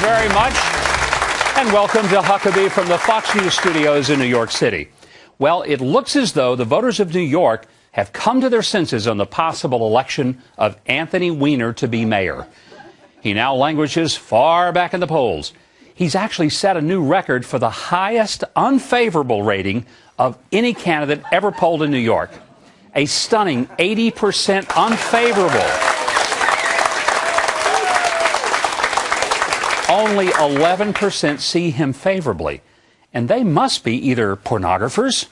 very much. And welcome to Huckabee from the Fox News studios in New York City. Well, it looks as though the voters of New York have come to their senses on the possible election of Anthony Weiner to be mayor. He now languishes far back in the polls. He's actually set a new record for the highest unfavorable rating of any candidate ever polled in New York. A stunning 80% unfavorable. Only 11% see him favorably. And they must be either pornographers,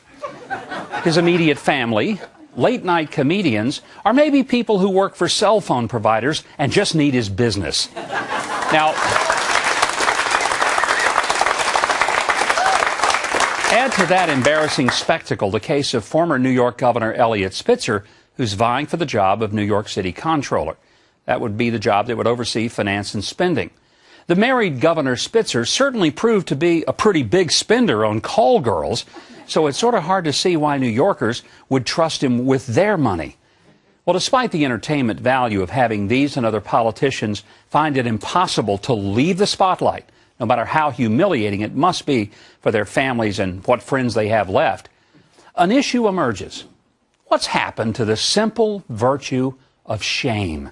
his immediate family, late-night comedians, or maybe people who work for cell phone providers and just need his business. Now, add to that embarrassing spectacle the case of former New York Governor Eliot Spitzer, who's vying for the job of New York City Comptroller. That would be the job that would oversee finance and spending. The married Governor Spitzer certainly proved to be a pretty big spender on call girls, so it's sort of hard to see why New Yorkers would trust him with their money. Well, despite the entertainment value of having these and other politicians find it impossible to leave the spotlight, no matter how humiliating it must be for their families and what friends they have left, an issue emerges. What's happened to the simple virtue of shame?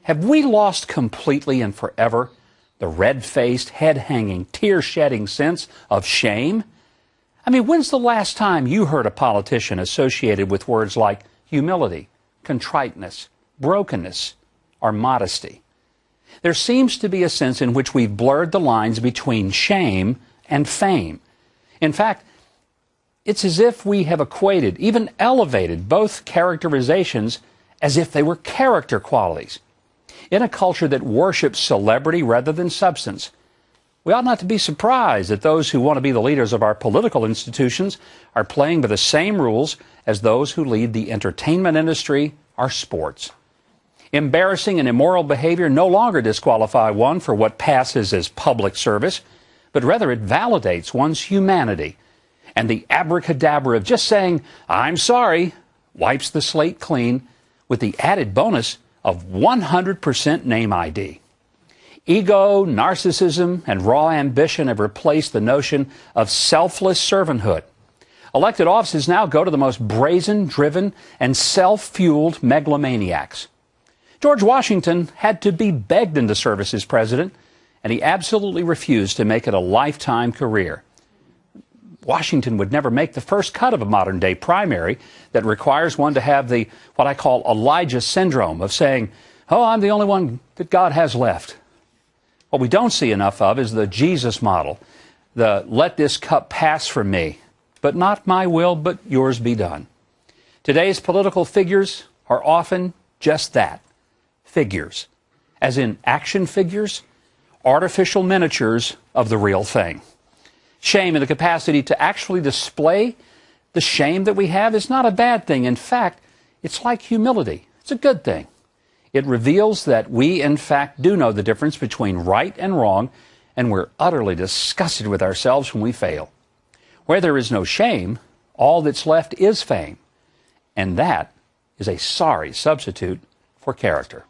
Have we lost completely and forever the red-faced, head-hanging, tear-shedding sense of shame? I mean, when's the last time you heard a politician associated with words like humility, contriteness, brokenness, or modesty? There seems to be a sense in which we've blurred the lines between shame and fame. In fact, it's as if we have equated, even elevated, both characterizations as if they were character qualities. In a culture that worships celebrity rather than substance, we ought not to be surprised that those who want to be the leaders of our political institutions are playing by the same rules as those who lead the entertainment industry or sports. Embarrassing and immoral behavior no longer disqualify one for what passes as public service, but rather it validates one's humanity. And the abracadabra of just saying, "I'm sorry," wipes the slate clean with the added bonus of 100% name ID. Ego, narcissism, and raw ambition have replaced the notion of selfless servanthood. Elected offices now go to the most brazen, driven, and self-fueled megalomaniacs. George Washington had to be begged into service as president, and he absolutely refused to make it a lifetime career. Washington would never make the first cut of a modern-day primary that requires one to have the, what I call, Elijah syndrome of saying, "Oh, I'm the only one that God has left." What we don't see enough of is the Jesus model, the "let this cup pass from me, but not my will, but yours be done." Today's political figures are often just that, figures, as in action figures, artificial miniatures of the real thing. Shame and the capacity to actually display the shame that we have is not a bad thing. In fact, it's like humility. It's a good thing. It reveals that we, in fact, do know the difference between right and wrong, and we're utterly disgusted with ourselves when we fail. Where there is no shame, all that's left is fame. And that is a sorry substitute for character.